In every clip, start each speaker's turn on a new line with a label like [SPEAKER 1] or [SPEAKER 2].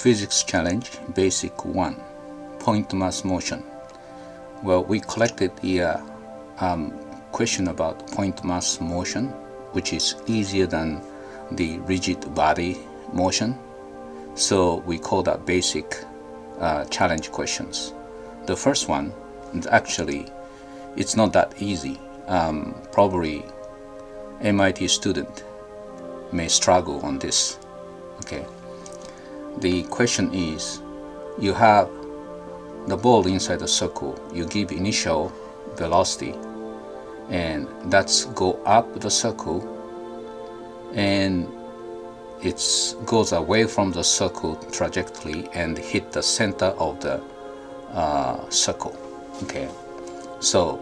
[SPEAKER 1] Physics challenge basic 1, point mass motion. Well, we collected the question about point mass motion, which is easier than the rigid body motion. So we call that basic challenge questions. The first one is actually, it's not that easy. Probably MIT student may struggle on this. Okay. The question is, you have the ball inside the circle, you give initial velocity, and that's go up the circle, and it goes away from the circle trajectory and hit the center of the circle. Okay, so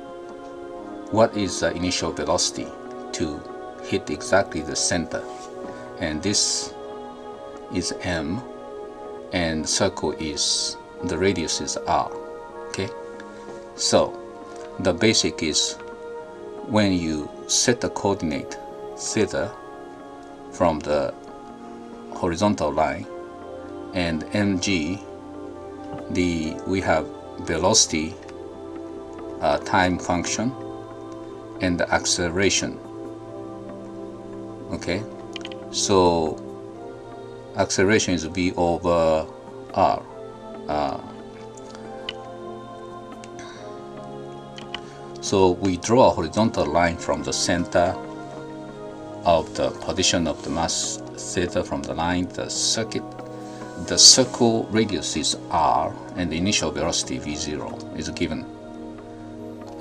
[SPEAKER 1] what is the initial velocity to hit exactly the center? And this is m, and circle is, the radius is r. Okay, so the basic is, when you set the coordinate theta from the horizontal line, and mg, we have velocity time function and the acceleration. Okay, so acceleration is v over r. So we draw a horizontal line from the center of the position of the mass theta from the line, the circuit. The circle radius is r, and the initial velocity v0 is given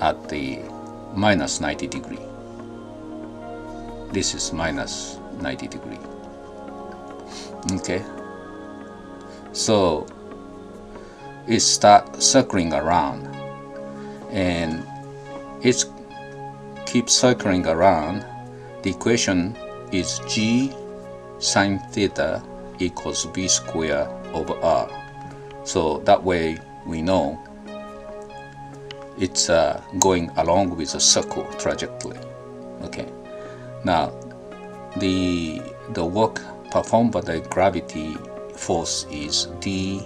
[SPEAKER 1] at the minus 90 degree. This is minus 90 degree. Okay, so it starts circling around, and it keeps circling around. The equation is g sine theta equals v squared over r. So that way we know it's going along with the circle trajectory. Okay, now the work performed by the gravity force is d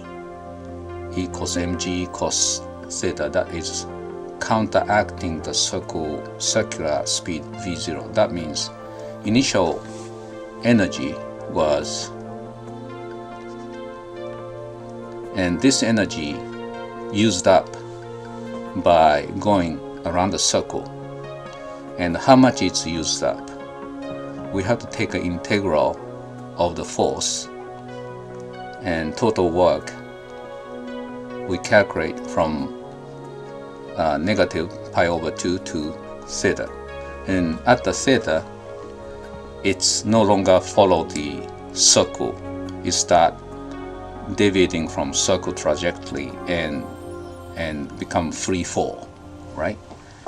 [SPEAKER 1] equals mg cos theta. That is counteracting the circular speed v0. That means initial energy was, and this energy used up by going around the circle, and how much it's used up, we have to take an integral of the force, and total work we calculate from negative pi over 2 to theta. And at the theta, it's no longer follow the circle. It start deviating from circle trajectory and become free fall, right?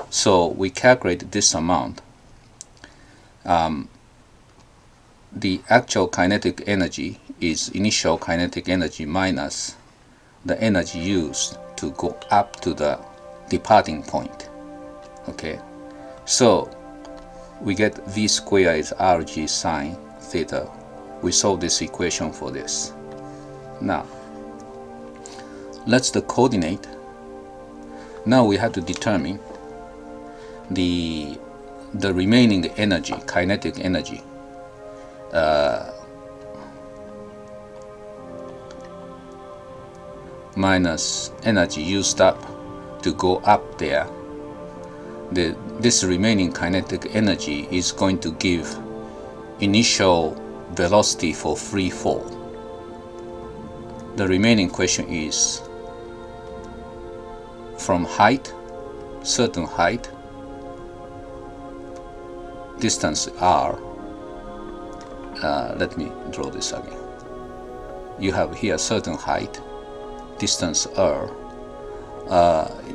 [SPEAKER 1] So we calculate this amount. The actual kinetic energy is initial kinetic energy minus the energy used to go up to the departing point. Okay, so we get v squared is rg sine theta. We solve this equation for this. Now let's the coordinate. Now we have to determine the remaining energy, kinetic energy. Minus energy used up to go up there. This remaining kinetic energy is going to give initial velocity for free fall. The remaining question is, from height, certain height, distance r. Let me draw this again. You have here certain height, distance r.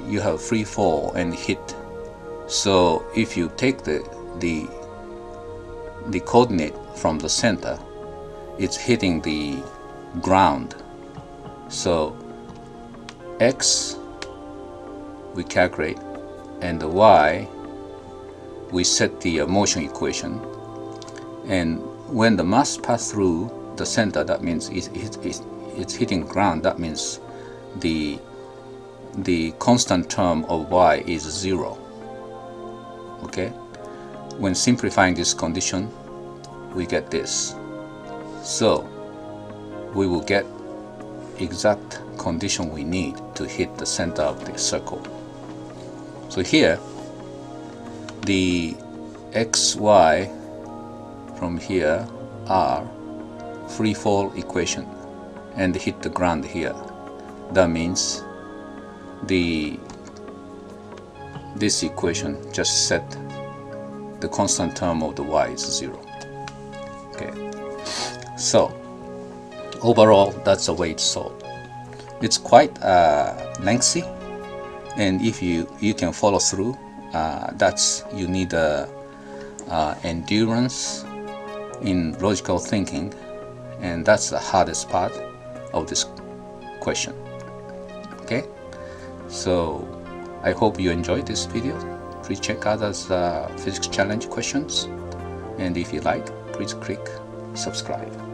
[SPEAKER 1] You have free fall and hit. So if you take the coordinate from the center, it's hitting the ground. So x we calculate, and the y we set the motion equation. And when the mass pass through the center, that means it's hitting ground, that means the constant term of y is 0. Okay, when simplifying this condition, we get this. So we will get exact condition we need to hit the center of the circle. So here, the xy from here are free fall equation and hit the ground here. That means this equation just set the constant term of the y is 0. Okay, so overall, that's the way it's solved. It's quite lengthy, and if you can follow through, you need endurance in logical thinking, and that's the hardest part of this question. Okay, so I hope you enjoyed this video. Please check others physics challenge questions, and if you like, please click subscribe.